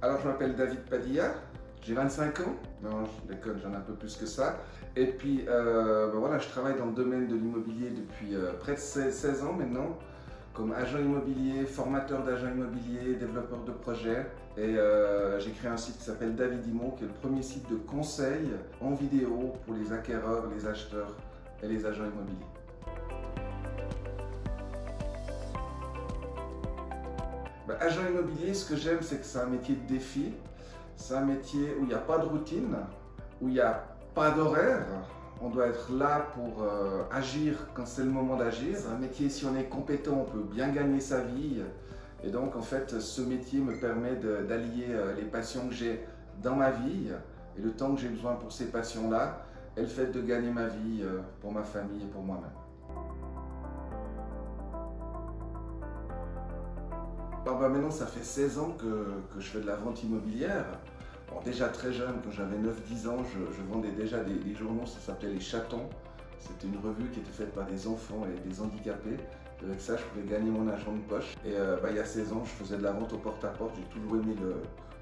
Alors je m'appelle David Padilla, j'ai 25 ans, non je déconne, j'en ai un peu plus que ça. Et puis voilà, je travaille dans le domaine de l'immobilier depuis près de 16 ans maintenant, comme agent immobilier, formateur d'agents immobiliers, développeur de projets. Et j'ai créé un site qui s'appelle David Imo, qui est le premier site de conseil en vidéo pour les acquéreurs, les acheteurs et les agents immobiliers. Agent immobilier, ce que j'aime, c'est que c'est un métier de défi. C'est un métier où il n'y a pas de routine, où il n'y a pas d'horaire. On doit être là pour agir quand c'est le moment d'agir. C'est un métier, si on est compétent, on peut bien gagner sa vie. Et donc, en fait, ce métier me permet d'allier les passions que j'ai dans ma vie et le temps que j'ai besoin pour ces passions-là et le fait de gagner ma vie pour ma famille et pour moi-même. Alors maintenant, ça fait 16 ans que je fais de la vente immobilière. Bon, déjà très jeune, quand j'avais 9-10 ans, je vendais déjà des journaux, ça s'appelait Les Chatons. C'était une revue qui était faite par des enfants et des handicapés. Et avec ça, je pouvais gagner mon argent de poche. Et il y a 16 ans, je faisais de la vente au porte-à-porte. J'ai toujours aimé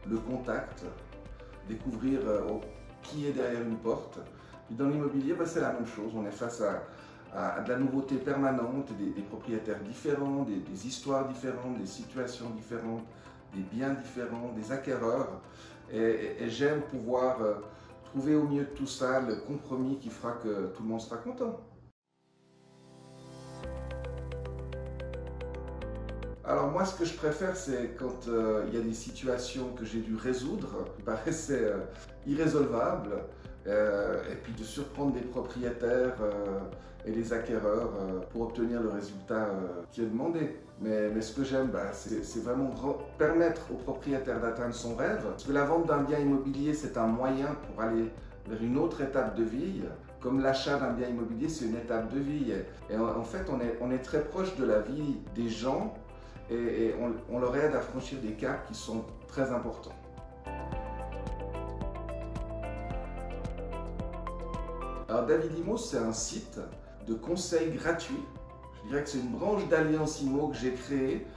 le contact, découvrir qui est derrière une porte. Puis dans l'immobilier, c'est la même chose. On est face à de la nouveauté permanente, des propriétaires différents, des histoires différentes, des situations différentes, des biens différents, des acquéreurs. Et j'aime pouvoir trouver au milieu de tout ça le compromis qui fera que tout le monde sera content. Alors moi, ce que je préfère, c'est quand il y a des situations que j'ai dû résoudre, qui paraissaient irrésolvables, et puis de surprendre des propriétaires et des acquéreurs pour obtenir le résultat qui est demandé. Mais ce que j'aime, c'est vraiment permettre au propriétaire d'atteindre son rêve. Parce que la vente d'un bien immobilier, c'est un moyen pour aller vers une autre étape de vie. Comme l'achat d'un bien immobilier, c'est une étape de vie. Et en fait, on est très proche de la vie des gens et on leur aide à franchir des caps qui sont très importants. Alors David Imo, c'est un site de conseils gratuits. Je dirais que c'est une branche d'Alliance Imo que j'ai créée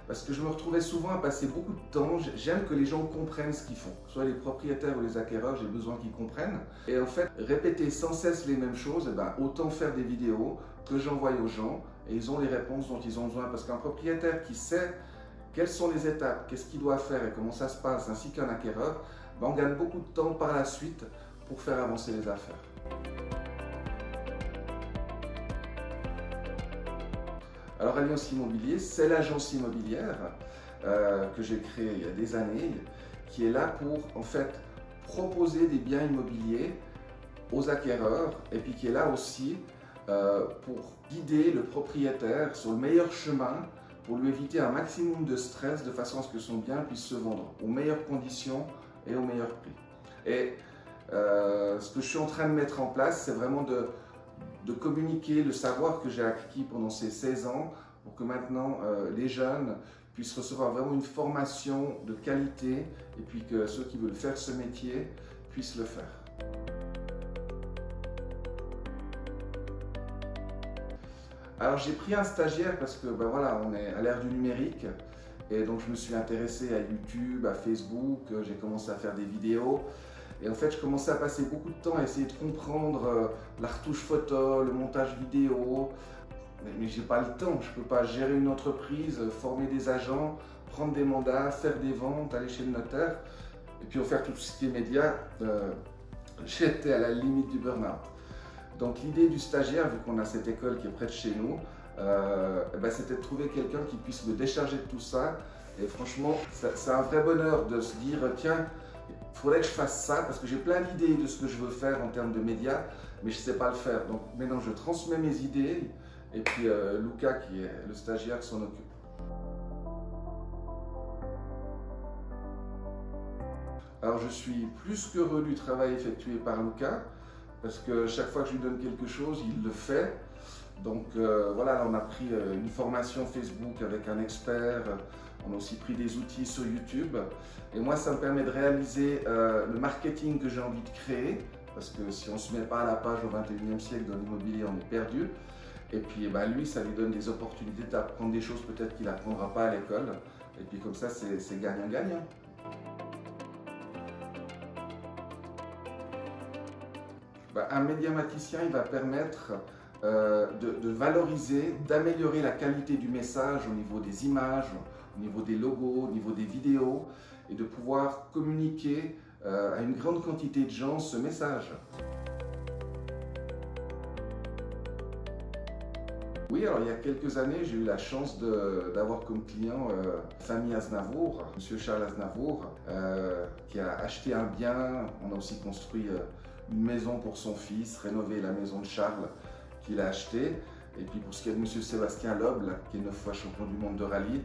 parce que je me retrouvais souvent à passer beaucoup de temps. J'aime que les gens comprennent ce qu'ils font. Soit les propriétaires ou les acquéreurs, j'ai besoin qu'ils comprennent. Et en fait, répéter sans cesse les mêmes choses, autant faire des vidéos que j'envoie aux gens et ils ont les réponses dont ils ont besoin. Parce qu'un propriétaire qui sait quelles sont les étapes, qu'est-ce qu'il doit faire et comment ça se passe, ainsi qu'un acquéreur, on gagne beaucoup de temps par la suite pour faire avancer les affaires. Alors Alliance Immobilier, c'est l'agence immobilière que j'ai créée il y a des années, qui est là pour en fait proposer des biens immobiliers aux acquéreurs et puis qui est là aussi pour guider le propriétaire sur le meilleur chemin pour lui éviter un maximum de stress de façon à ce que son bien puisse se vendre aux meilleures conditions et au meilleur prix. Et ce que je suis en train de mettre en place, c'est vraiment de communiquer le savoir que j'ai acquis pendant ces 16 ans pour que maintenant les jeunes puissent recevoir vraiment une formation de qualité et puis que ceux qui veulent faire ce métier puissent le faire. Alors j'ai pris un stagiaire parce que voilà, on est à l'ère du numérique et donc je me suis intéressé à YouTube, à Facebook, j'ai commencé à faire des vidéos. Et en fait, je commençais à passer beaucoup de temps à essayer de comprendre la retouche photo, le montage vidéo. Mais j'ai pas le temps, je peux pas gérer une entreprise, former des agents, prendre des mandats, faire des ventes, aller chez le notaire. Et puis faire tout ce qui est média, j'étais à la limite du burn-out. Donc l'idée du stagiaire, vu qu'on a cette école qui est près de chez nous, c'était de trouver quelqu'un qui puisse me décharger de tout ça. Et franchement, c'est un vrai bonheur de se dire, tiens, il faudrait que je fasse ça parce que j'ai plein d'idées de ce que je veux faire en termes de médias, mais je ne sais pas le faire. Donc maintenant, je transmets mes idées et puis Luca, qui est le stagiaire, s'en occupe. Alors je suis plus qu'heureux du travail effectué par Luca parce que chaque fois que je lui donne quelque chose, il le fait. Donc voilà, là, on a pris une formation Facebook avec un expert, on a aussi pris des outils sur YouTube. Et moi, ça me permet de réaliser le marketing que j'ai envie de créer, parce que si on ne se met pas à la page au XXIe siècle dans l'immobilier, on est perdu. Et puis lui, ça lui donne des opportunités d'apprendre des choses peut-être qu'il n'apprendra pas à l'école. Et puis comme ça, c'est gagnant-gagnant. Un médiamaticien, il va permettre de valoriser, d'améliorer la qualité du message au niveau des images, au niveau des logos, au niveau des vidéos, et de pouvoir communiquer à une grande quantité de gens ce message. Oui, alors il y a quelques années, j'ai eu la chance d'avoir comme client famille Aznavour, Monsieur Charles Aznavour, qui a acheté un bien. On a aussi construit une maison pour son fils, rénové la maison de Charles qu'il a achetée. Et puis pour ce qui est de Monsieur Sébastien Loeb, qui est 9 fois champion du monde de rallye,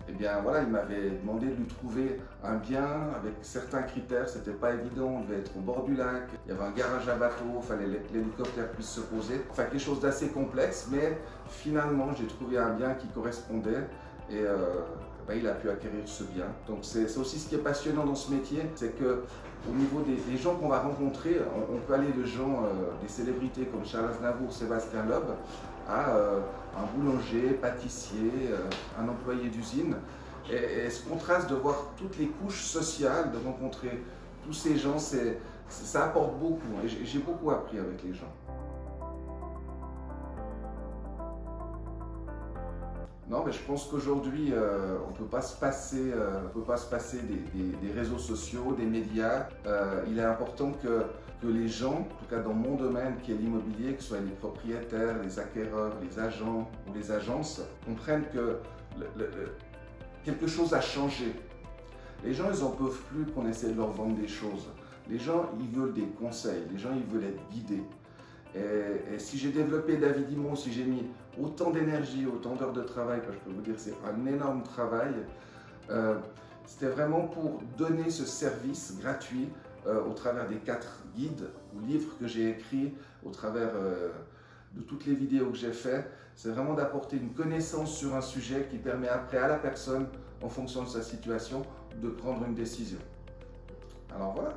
eh bien voilà, il m'avait demandé de lui trouver un bien avec certains critères. C'était pas évident, on devait être au bord du lac, il y avait un garage à bateau, il fallait que l'hélicoptère puisse se poser. Enfin quelque chose d'assez complexe, mais finalement j'ai trouvé un bien qui correspondait et il a pu acquérir ce bien. Donc c'est aussi ce qui est passionnant dans ce métier, c'est que au niveau des gens qu'on va rencontrer, on peut aller de gens, des célébrités comme Charles Aznavour, Sébastien Loeb, à un boulanger, pâtissier, un employé d'usine. Et ce contraste de voir toutes les couches sociales, de rencontrer tous ces gens, ça apporte beaucoup. Et j'ai beaucoup appris avec les gens. Non, mais je pense qu'aujourd'hui, on ne peut pas se passer, des réseaux sociaux, des médias. Il est important que les gens, en tout cas dans mon domaine qui est l'immobilier, que ce soit les propriétaires, les acquéreurs, les agents ou les agences, comprennent que quelque chose a changé. Les gens, ils n'en peuvent plus qu'on essaie de leur vendre des choses. Les gens, ils veulent des conseils, les gens, ils veulent être guidés. Et si j'ai développé David Immo, si j'ai mis autant d'énergie, autant d'heures de travail, que je peux vous dire c'est un énorme travail, c'était vraiment pour donner ce service gratuit au travers des 4 guides ou livres que j'ai écrits, au travers de toutes les vidéos que j'ai faites. C'est vraiment d'apporter une connaissance sur un sujet qui permet après à la personne, en fonction de sa situation, de prendre une décision. Alors voilà.